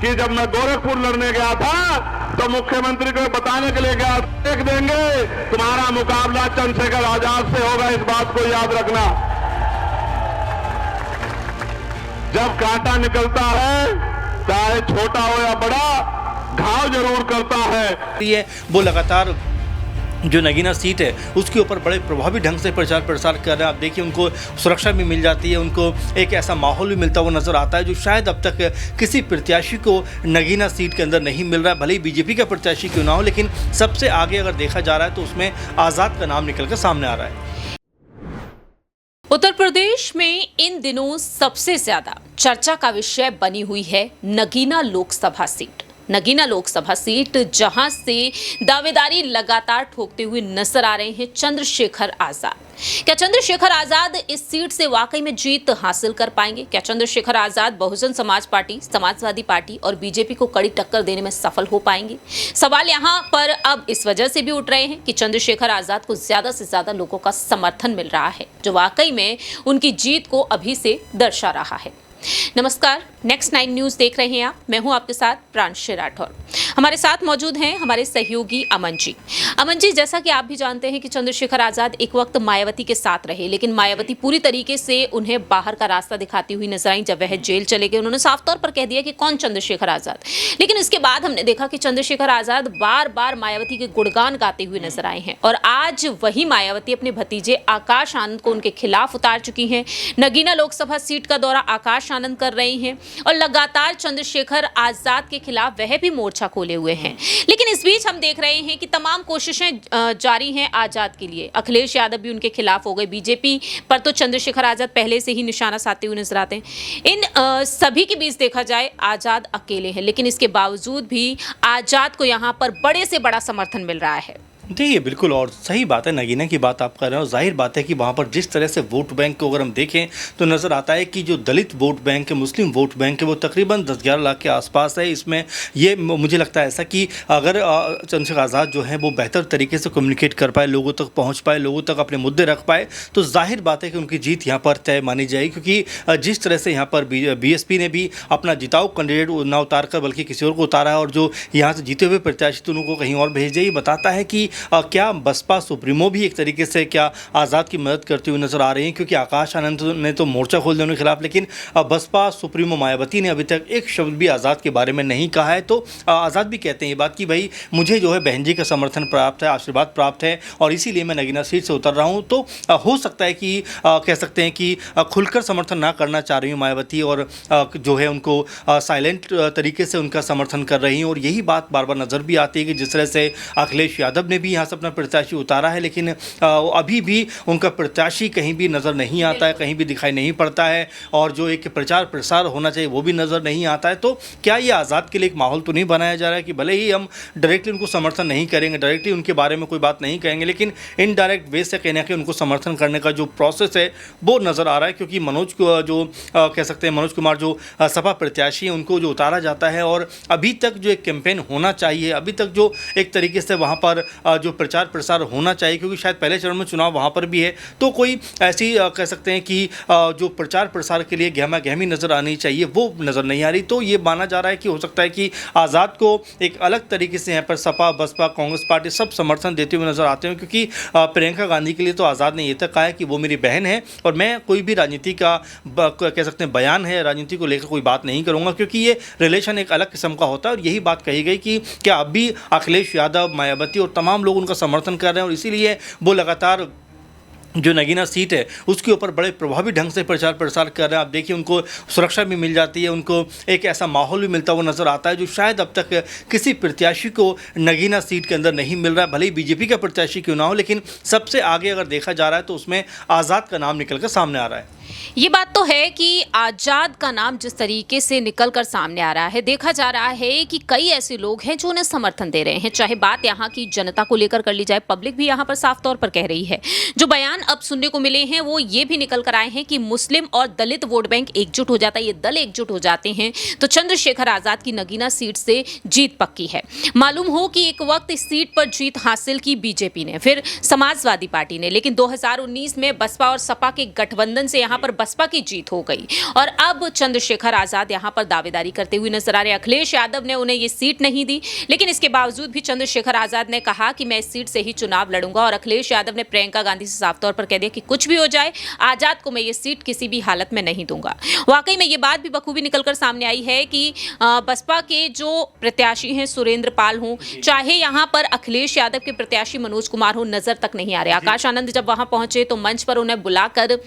कि जब मैं गोरखपुर लड़ने गया था तो मुख्यमंत्री को बताने के लिए गया, देख देंगे तुम्हारा मुकाबला चंद्रशेखर आजाद से होगा, इस बात को याद रखना। जब कांटा निकलता है, चाहे छोटा हो या बड़ा, घाव जरूर करता है। वो लगातार जो नगीना सीट है उसके ऊपर बड़े प्रभावी ढंग से प्रचार प्रसार कर रहे हैं। आप देखिए उनको सुरक्षा भी मिल जाती है, उनको एक ऐसा माहौल भी मिलता हुआ नजर आता है जो शायद अब तक किसी प्रत्याशी को नगीना सीट के अंदर नहीं मिल रहा है। भले ही बीजेपी का प्रत्याशी क्यों ना हो, लेकिन सबसे आगे अगर देखा जा रहा है तो उसमें आज़ाद का नाम निकल कर सामने आ रहा है। उत्तर प्रदेश में इन दिनों सबसे ज्यादा चर्चा का विषय बनी हुई है नगीना लोकसभा सीट। नगीना लोकसभा सीट जहां से दावेदारी लगातार ठोकते हुए नजर आ रहे हैं चंद्रशेखर आजाद। क्या चंद्रशेखर आजाद इस सीट से वाकई में जीत हासिल कर पाएंगे? क्या चंद्रशेखर आजाद बहुजन समाज पार्टी, समाजवादी पार्टी और बीजेपी को कड़ी टक्कर देने में सफल हो पाएंगे? सवाल यहां पर अब इस वजह से भी उठ रहे हैं कि चंद्रशेखर आजाद को ज्यादा से ज्यादा लोगों का समर्थन मिल रहा है, जो वाकई में उनकी जीत को अभी से दर्शा रहा है। नमस्कार, नेक्स्ट 9 न्यूज देख रहे हैं आप। मैं हूं आपके साथ प्रांशु राठौर। हमारे साथ मौजूद हैं हमारे सहयोगी अमन जी। अमन जी, जैसा कि आप भी जानते हैं कि चंद्रशेखर आजाद एक वक्त मायावती के साथ रहे, लेकिन मायावती पूरी तरीके से उन्हें बाहर का रास्ता दिखाती हुई नजर आई। जब वह जेल चले गए, उन्होंने साफ तौर पर कह दिया कि कौन चंद्रशेखर आजाद। लेकिन इसके बाद हमने देखा कि चंद्रशेखर आजाद बार बार मायावती के गुणगान गाते हुए नजर आए हैं और आज वही मायावती अपने भतीजे आकाश आनंद को उनके खिलाफ उतार चुकी हैं। नगीना लोकसभा सीट का दौरा आकाश आनंद कर रही हैं और लगातार चंद्रशेखर आजाद के खिलाफ वह भी मोर्चा खोले हुए हैं। लेकिन इस बीच हम देख रहे हैं कि तमाम कोशिशें जारी हैं आजाद के लिए। अखिलेश यादव भी उनके खिलाफ हो गए। बीजेपी पर तो चंद्रशेखर आजाद पहले से ही निशाना साधते हुए नजर आते हैं। इन सभी के बीच देखा जाए आजाद अकेले हैं, लेकिन इसके बावजूद भी आजाद को यहां पर बड़े से बड़ा समर्थन मिल रहा है। देखिए बिल्कुल, और सही बात है, नगीना की बात आप कर रहे हैं और जाहिर बात है कि वहाँ पर जिस तरह से वोट बैंक को अगर हम देखें तो नज़र आता है कि जो दलित वोट बैंक है, मुस्लिम वोट बैंक है, वो तकरीबन 10-11 लाख के आसपास है। इसमें ये मुझे लगता है ऐसा कि अगर चंद्रशेखर आज़ाद जो है वो बेहतर तरीके से कम्युनिकेट कर पाए, लोगों तक पहुँच पाए, लोगों तक अपने मुद्दे रख पाए, तो जाहिर बात है कि उनकी जीत यहाँ पर तय मानी जाएगी। क्योंकि जिस तरह से यहाँ पर BSP ने भी अपना जिताऊ कैंडिडेट ना उतार कर बल्कि किसी और को उतारा है और जो यहाँ से जीते हुए प्रत्याशी तो उनको कहीं और भेज दिया, ये बताता है कि क्या बसपा सुप्रीमो भी एक तरीके से क्या आज़ाद की मदद करते हुए नजर आ रही हैं। क्योंकि आकाश आनंद ने तो मोर्चा खोल दिया उनके खिलाफ, लेकिन बसपा सुप्रीमो मायावती ने अभी तक एक शब्द भी आज़ाद के बारे में नहीं कहा है। तो आज़ाद भी कहते हैं ये बात कि भाई मुझे जो है बहन जी का समर्थन प्राप्त है, आशीर्वाद प्राप्त है और इसीलिए मैं नगीना सीट से उतर रहा हूँ। तो हो सकता है कि कह सकते हैं कि खुलकर समर्थन ना करना चाह रही हूँ मायावती और जो है उनको साइलेंट तरीके से उनका समर्थन कर रही हैं। और यही बात बार बार नज़र भी आती है कि जिस तरह से अखिलेश यादव ने भी यहाँ से अपना प्रत्याशी उतारा है, लेकिन अभी भी उनका प्रत्याशी कहीं भी नज़र नहीं आता है, कहीं भी दिखाई नहीं पड़ता है और जो एक प्रचार प्रसार होना चाहिए वो भी नज़र नहीं आता है। तो क्या ये आज़ाद के लिए एक माहौल तो नहीं बनाया जा रहा है कि भले ही हम डायरेक्टली उनको समर्थन नहीं करेंगे, डायरेक्टली उनके बारे में कोई बात नहीं कहेंगे, लेकिन इनडायरेक्ट वे से कहने के उनको समर्थन करने का जो प्रोसेस है वो नज़र आ रहा है। क्योंकि मनोज को जो कह सकते हैं मनोज कुमार जो सपा प्रत्याशी हैं उनको जो उतारा जाता है और अभी तक जो एक कैंपेन होना चाहिए, अभी तक जो एक तरीके से वहाँ पर जो प्रचार प्रसार होना चाहिए, क्योंकि शायद पहले चरण में चुनाव वहाँ पर भी है, तो कोई ऐसी कह सकते हैं कि जो प्रचार प्रसार के लिए गहमा गहमी नज़र आनी चाहिए वो नज़र नहीं आ रही। तो ये माना जा रहा है कि हो सकता है कि आज़ाद को एक अलग तरीके से यहाँ पर सपा, बसपा, कांग्रेस पार्टी सब समर्थन देते हुए नज़र आते हैं। क्योंकि प्रियंका गांधी के लिए तो आज़ाद ने ये तक कहा है कि वो मेरी बहन है और मैं कोई भी राजनीति का कह सकते हैं बयान है, राजनीति को लेकर कोई बात नहीं करूँगा, क्योंकि ये रिलेशन एक अलग किस्म का होता है। और यही बात कही गई कि क्या अब भी अखिलेश यादव, मायावती और तमाम लोग उनका समर्थन कर रहे हैं और इसीलिए वो लगातार जो नगीना सीट है उसके ऊपर बड़े प्रभावी ढंग से प्रचार प्रसार कर रहे हैं। आप देखिए उनको सुरक्षा भी मिल जाती है, उनको एक ऐसा माहौल भी मिलता हुआ नज़र आता है जो शायद अब तक किसी प्रत्याशी को नगीना सीट के अंदर नहीं मिल रहा है। भले ही बीजेपी का प्रत्याशी क्यों ना हो, लेकिन सबसे आगे अगर देखा जा रहा है तो उसमें आज़ाद का नाम निकल कर सामने आ रहा है। ये बात तो है कि आजाद का नाम जिस तरीके से निकलकर सामने आ रहा है, देखा जा रहा है कि कई ऐसे लोग हैं जो उन्हें समर्थन दे रहे हैं। चाहे बात यहाँ की जनता को लेकर कर ली जाए, पब्लिक भी यहाँ पर साफ तौर पर कह रही है। जो बयान बयान अब सुनने को मिले हैं वो ये भी निकल कर आए हैं कि मुस्लिम और दलित वोट बैंक एकजुट हो जाता है, ये दल एकजुट हो जाते हैं तो चंद्रशेखर आजाद की नगीना सीट से जीत पक्की है। मालूम हो कि एक वक्त इस सीट पर जीत हासिल की बीजेपी ने, फिर समाजवादी पार्टी ने, लेकिन 2019 में बसपा और सपा के गठबंधन से यहां पर बसपा की जीत हो गई और अब चंद्रशेखर आजाद यहां पर दावेदारी करते हुए नजर आ रहे हैं। अखिलेश यादव ने उन्हें ये सीट नहीं दी, लेकिन इसके बावजूद भी चंद्रशेखर आजाद ने कहा कि मैं इस सीट से ही चुनाव लड़ूंगा और अखिलेश यादव ने प्रियंका गांधी से साफ तौर पर कह दिया कि कुछ भी हो जाए आजाद को मैं ये सीट किसी भी हालत में नहीं दूंगा। वाकई में ये बात भी बखूबी निकलकर सामने आई है कि बसपा के जो प्रत्याशी हैं सुरेंद्र पाल हों, चाहे यहां पर अखिलेश यादव के प्रत्याशी मनोज कुमार हो, नजर तक नहीं आ रहे। आकाश आनंद जब वहां पहुंचे तो मंच पर उन्हें बुलाकर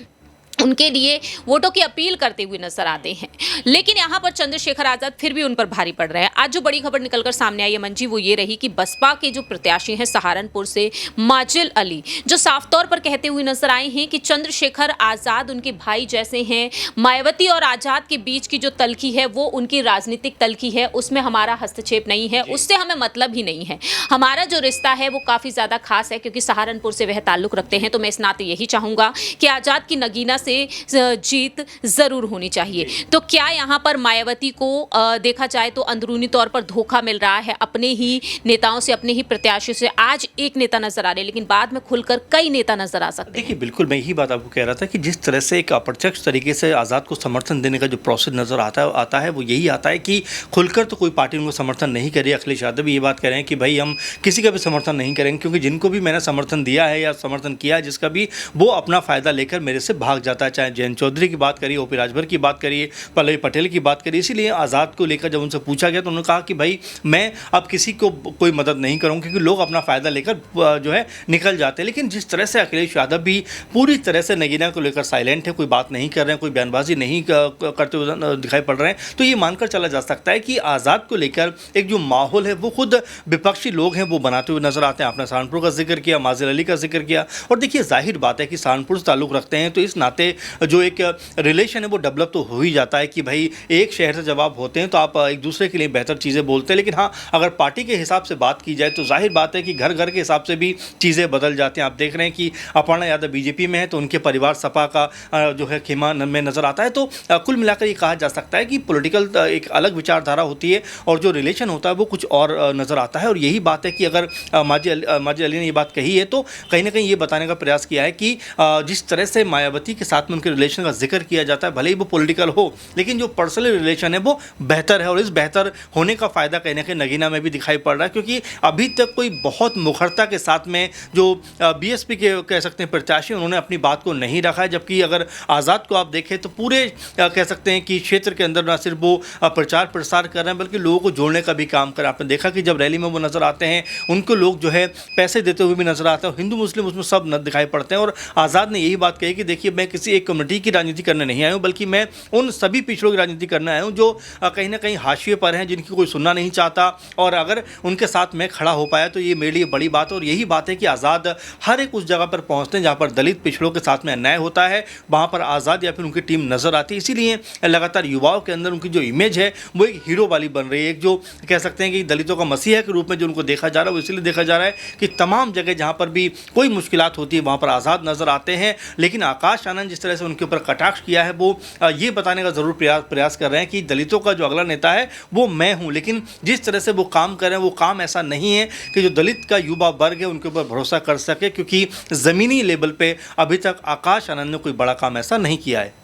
उनके लिए वोटों की अपील करते हुए नजर आते हैं, लेकिन यहां पर चंद्रशेखर आजाद फिर भी उन पर भारी पड़ रहे हैं। आज जो बड़ी खबर निकलकर सामने आई है मंजी, वो ये रही कि बसपा के जो प्रत्याशी हैं सहारनपुर से माजिल अली, जो साफ तौर पर कहते हुए नजर आए हैं कि चंद्रशेखर आजाद उनके भाई जैसे हैं, मायावती और आजाद के बीच की जो तलखी है वो उनकी राजनीतिक तलखी है, उसमें हमारा हस्तक्षेप नहीं है, उससे हमें मतलब ही नहीं है। हमारा जो रिश्ता है वो काफी ज्यादा खास है क्योंकि सहारनपुर से वह ताल्लुक रखते हैं, तो मैं इस नाते यही चाहूंगा कि आजाद की नगीना से जीत जरूर होनी चाहिए। तो क्या यहां पर मायावती को देखा जाए तो अंदरूनी तौर पर धोखा मिल रहा है अपने ही नेताओं से, अपने ही प्रत्याशियों से? आज एक नेता नजर आ रहे हैं लेकिन बाद में खुलकर कई नेता नजर आ सकते हैं। देखिए बिल्कुल मैं यही बात आपको कह रहा था कि जिस तरह से एक अप्रत्यक्ष तरीके से आज़ाद को समर्थन देने का जो प्रोसेस नजर आता है वो यही आता है कि खुलकर तो कोई पार्टी उनको समर्थन नहीं कर रही। अखिलेश यादव भी ये बात कह रहे हैं कि भाई हम किसी का भी समर्थन नहीं करेंगे क्योंकि जिनको भी मैंने समर्थन दिया है या समर्थन किया है जिसका भी, वो अपना फायदा लेकर मेरे से भाग जाता है। चाहे जयंत चौधरी की बात करिए, ओपी राजभर की बात करिए, पल्लवी पटेल की बात करिए। इसीलिए आज़ाद को लेकर जब उनसे पूछा गया तो उन्होंने कहा कि भाई मैं अब किसी को कोई मदद नहीं करूँगा क्योंकि लोग अपना फ़ायदा लेकर जो है निकल जाते हैं। लेकिन जिस तरह से अखिलेश यादव भी पूरी तरह से नगीना को लेकर साइलेंट है, कोई बात नहीं कर रहे हैं, कोई बयानबाजी नहीं करते हुए दिखाई पड़ रहे हैं, तो ये मानकर चला जा सकता है कि आज़ाद को लेकर एक जो माहौल है वो खुद विपक्षी लोग हैं वो बनाते हुए नजर आते हैं। आपने सहारनपुर का जिक्र किया, माजिल अली का जिक्र किया, और देखिए जाहिर बात है कि सहारनपुर से ताल्लुक़ रखते हैं तो इस नाते जो एक रिलेशन है वो डेवलप तो हो ही जाता है कि भाई एक शहर से जब आप होते हैं तो आप एक दूसरे के लिए बेहतर चीज़ें बोलते हैं। लेकिन हाँ, अगर पार्टी के हिसाब से बात की जाए तो जाहिर बात है कि घर घर के हिसाब से भी चीज़ें बदल जाती हैं। आप देख रहे हैं कि अपर्णा यादव बीजेपी में है तो उनके परिवार सपा का जो है खेमा में नज़र आता है। तो कुल मिलाकर ये कहा जा सकता है कि पॉलिटिकल एक अलग विचारधारा होती है और जो रिलेशन होता है वो कुछ और नज़र आता है। और यही बात है कि अगर माजिद अली ने ये बात कही है तो कहीं ना कहीं ये बताने का प्रयास किया है कि जिस तरह से मायावती के साथ में उनके रिलेशन का जिक्र किया जाता है, भले ही वो पॉलिटिकल हो लेकिन जो पर्सनल रिलेशन है वो बेहतर है। और इस बेहतर होने का फ़ायदा कहीं ना कहीं नगीना में भी दिखाई पड़ रहा है क्योंकि अभी तक कोई बहुत मुखरता के साथ में जो बीएसपी के कह सकते हैं प्रत्याशी, उन्होंने अपनी बात को नहीं रखा है। जबकि अगर आज़ाद को आप देखें तो पूरे कह सकते हैं कि क्षेत्र के अंदर ना सिर्फ वो प्रचार प्रसार कर रहे हैं बल्कि लोगों को जोड़ने का भी काम कर रहे हैं। आपने देखा कि जब रैली में वो नज़र आते हैं उनको लोग जो है पैसे देते हुए भी नजर आते हैं, हिंदू मुस्लिम उसमें सब दिखाई पड़ते हैं। और आज़ाद ने यही बात कही कि देखिए मैं किसी एक कम्युनिटी की राजनीति करने नहीं आया हूँ बल्कि मैं उन सभी पिछड़ों की राजनीति करने आया हूँ जो कहीं ना कहीं हाशिए पर हैं, जिनकी कोई सुनना नहीं चाहता, और अगर उनके साथ मैं खड़ा हो पाया तो ये मेरे लिए बड़ी बात है। और यही बात है कि आज़ाद हर एक उस जगह पर पहुँचते हैं जहाँ पर दलित पिछड़ों के साथ में अन्याय होता है, वहाँ पर आज़ाद या फिर उनकी टीम नज़र आती है। इसीलिए लगातार युवाओं के अंदर उनकी जो इमेज है वो एक हीरो वाली बन रही है, एक जो कह सकते हैं कि दलितों का मसीहा के रूप में जो उनको देखा जा रहा है वो इसलिए देखा जा रहा है कि तमाम जगह जहाँ पर भी कोई मुश्किलात होती है वहाँ पर आज़ाद नज़र आते हैं। लेकिन आकाश आनंद जिस तरह से उनके ऊपर कटाक्ष किया है वो ये बताने का ज़रूर प्रयास कर रहे हैं कि दलितों का जो अगला नेता है वो मैं हूँ। लेकिन जिस तरह से वो काम कर रहे हैं वो काम ऐसा नहीं है कि जो दलित का युवा वर्ग है उनके ऊपर भरोसा कर सके, क्योंकि ज़मीनी लेवल पे अभी तक आकाश आनंद ने कोई बड़ा काम ऐसा नहीं किया है।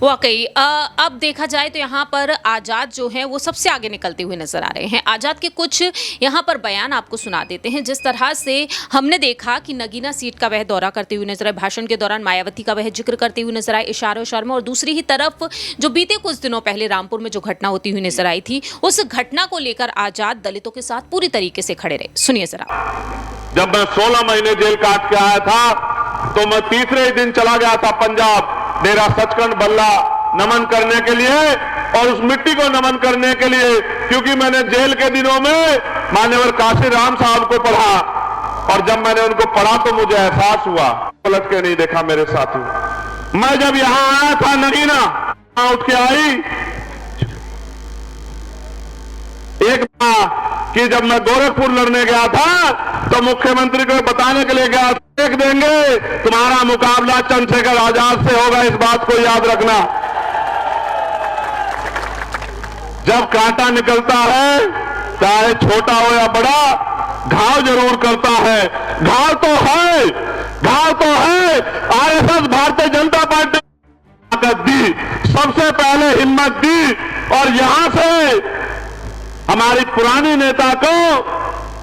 वाकई अब देखा जाए तो यहाँ पर आज़ाद जो है वो सबसे आगे निकलते हुए नजर आ रहे हैं। आज़ाद के कुछ यहाँ पर बयान आपको सुना देते हैं। जिस तरह से हमने देखा कि नगीना सीट का वह दौरा करते हुए नजर आए, भाषण के दौरान मायावती का वह जिक्र करते हुए नजर आए इशारों शर्मा, और दूसरी ही तरफ जो बीते कुछ दिनों पहले रामपुर में जो घटना होती हुई नजर आई थी उस घटना को लेकर आज़ाद दलितों के साथ पूरी तरीके से खड़े रहे। सुनिए जरा। जब मैं 16 महीने जेल काट के आया था तो मैं तीसरे ही दिन चला गया था पंजाब मेरा सचखंड बल्ला नमन करने के लिए और उस मिट्टी को नमन करने के लिए, क्योंकि मैंने जेल के दिनों में मान्यवर काशी राम साहब को पढ़ा और जब मैंने उनको पढ़ा तो मुझे एहसास हुआ, पलट के नहीं देखा मेरे साथी। मैं जब यहां आया था नगीना उठ के आई एक कि जब मैं गोरखपुर लड़ने गया था तो मुख्यमंत्री को बताने के लिए गया था देख देंगे, तुम्हारा मुकाबला चंद्रशेखर आजाद से होगा, इस बात को याद रखना। जब कांटा निकलता है, चाहे छोटा हो या बड़ा, घाव जरूर करता है। घाव तो है, घाव तो है। आरएसएस भारतीय जनता पार्टी ताकत दी, सबसे पहले हिम्मत दी और यहां से हमारी पुरानी नेता को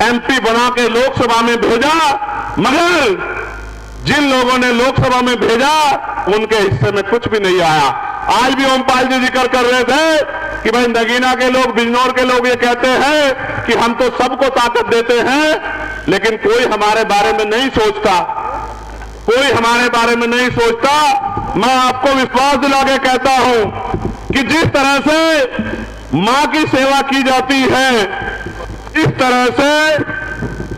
एमपी बना के लोकसभा में भेजा, मगर जिन लोगों ने लोकसभा में भेजा उनके हिस्से में कुछ भी नहीं आया। आज भी ओमपाल जी जिक्र कर रहे थे कि भाई नगीना के लोग, बिजनौर के लोग ये कहते हैं कि हम तो सबको ताकत देते हैं, लेकिन कोई हमारे बारे में नहीं सोचता, कोई हमारे बारे में नहीं सोचता। मैं आपको विश्वास दिला के कहता हूं कि जिस तरह से मां की सेवा की जाती है, इस तरह से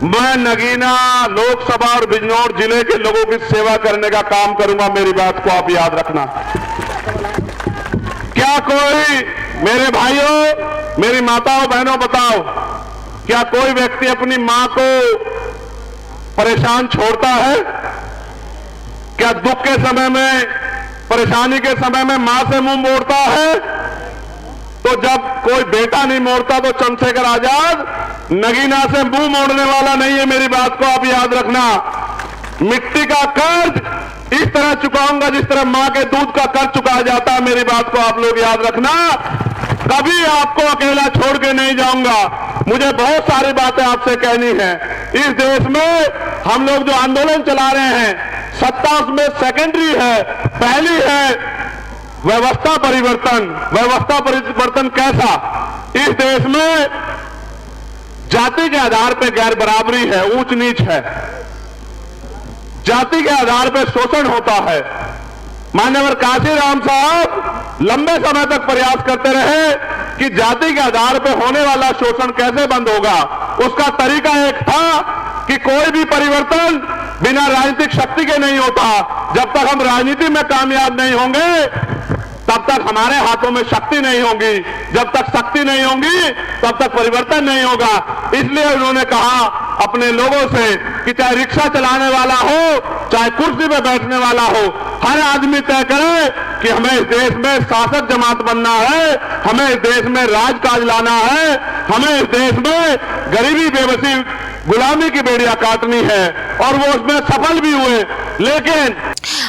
मैं नगीना, लोकसभा और बिजनौर जिले के लोगों की सेवा करने का काम करूंगा। मेरी बात को आप याद रखना। क्या कोई, मेरे भाइयों, मेरी माताओं बहनों, बताओ, क्या कोई व्यक्ति अपनी मां को परेशान छोड़ता है? क्या दुख के समय में, परेशानी के समय में मां से मुंह मोड़ता है? तो जब कोई बेटा नहीं मोड़ता तो चंद्रशेखर आजाद नगीना से मुंह मोड़ने वाला नहीं है। मेरी बात को आप याद रखना। मिट्टी का कर्ज इस तरह चुकाऊंगा जिस तरह मां के दूध का कर्ज चुकाया जाता है। मेरी बात को आप लोग याद रखना। कभी आपको अकेला छोड़ के नहीं जाऊंगा। मुझे बहुत सारी बातें आपसे कहनी है। इस देश में हम लोग जो आंदोलन चला रहे हैं, सत्ता उसमें सेकेंडरी है, पहली है व्यवस्था परिवर्तन। व्यवस्था परिवर्तन कैसा? इस देश में जाति के आधार पर गैर बराबरी है, ऊंच नीच है, जाति के आधार पर शोषण होता है। मान्यवर काशीराम साहब लंबे समय तक प्रयास करते रहे कि जाति के आधार पर होने वाला शोषण कैसे बंद होगा। उसका तरीका एक था कि कोई भी परिवर्तन बिना राजनीतिक शक्ति के नहीं होता। जब तक हम राजनीति में कामयाब नहीं होंगे तब तक हमारे हाथों में शक्ति नहीं होगी। जब तक शक्ति नहीं होगी तब तक परिवर्तन नहीं होगा। इसलिए उन्होंने कहा अपने लोगों से कि चाहे रिक्शा चलाने वाला हो, चाहे कुर्सी पे बैठने वाला हो, हर आदमी तय करे कि हमें इस देश में शासक जमात बनना है, हमें इस देश में राजकाज लाना है, हमें इस देश में गरीबी, बेबसी, गुलामी की बेड़ियां काटनी है। और वो उसमें सफल भी हुए। लेकिन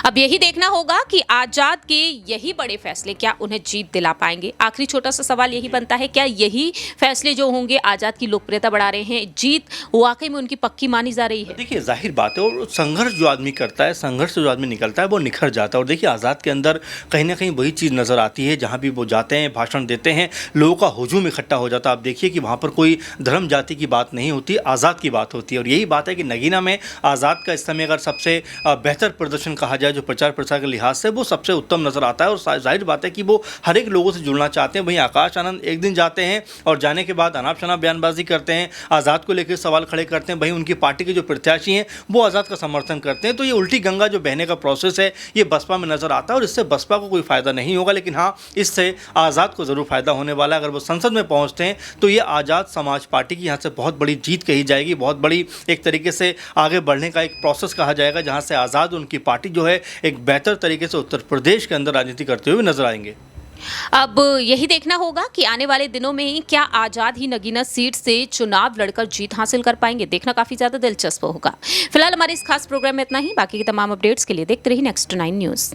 अब यही देखना होगा कि आजाद के यही बड़े फैसले क्या उन्हें जीत दिला पाएंगे। आखिरी छोटा सा सवाल यही बनता है, क्या यही फैसले जो होंगे आजाद की लोकप्रियता बढ़ा रहे हैं, जीत वाकई में उनकी पक्की मानी जा रही है? देखिए जाहिर बात है, और संघर्ष जो आदमी करता है, संघर्ष से जो आदमी निकलता है वो निखर जाता है। और देखिए आज़ाद के अंदर कहीं ना कहीं वही चीज़ नज़र आती है, जहाँ भी वो जाते हैं, भाषण देते हैं, लोगों का हुजूम इकट्ठा हो जाता है। आप देखिए कि वहाँ पर कोई धर्म जाति की बात नहीं होती, आज़ाद की बात होती है। और यही बात है कि नगीना में आज़ाद का इस समय अगर सबसे बेहतर प्रदर्शन कहा जाए जो प्रचार प्रसार के लिहाज से, वो सबसे उत्तम नजर आता है। और जाहिर बात है कि वो हर एक लोगों से जुड़ना चाहते हैं। वहीं आकाश आनंद एक दिन जाते हैं और जाने के बाद अनाप शनाप बयानबाजी करते हैं, आज़ाद को लेकर सवाल खड़े करते हैं। वहीं उनकी पार्टी के जो प्रत्याशी हैं वो आज़ाद का समर्थन करते हैं। तो ये उल्टी गंगा जो बहने का प्रोसेस है ये बसपा में नजर आता है, और इससे बसपा को कोई फायदा नहीं होगा। लेकिन हाँ, इससे आज़ाद को जरूर फायदा होने वाला है। अगर वो संसद में पहुंचते हैं तो ये आज़ाद समाज पार्टी की यहाँ से बहुत बड़ी जीत कही जाएगी, बहुत बड़ी एक तरीके से आगे बढ़ने का एक प्रोसेस कहा जाएगा, जहाँ से आज़ाद उनकी पार्टी जो है एक बेहतर तरीके से उत्तर प्रदेश के अंदर राजनीति करते हुए नजर आएंगे। अब यही देखना होगा कि आने वाले दिनों में ही क्या आजाद ही नगीना सीट से चुनाव लड़कर जीत हासिल कर पाएंगे, देखना काफी ज्यादा दिलचस्प होगा। फिलहाल हमारे इस खास प्रोग्राम में इतना ही। बाकी के तमाम अपडेट्स के लिए देखते रहिए नेक्स्ट 9 न्यूज़।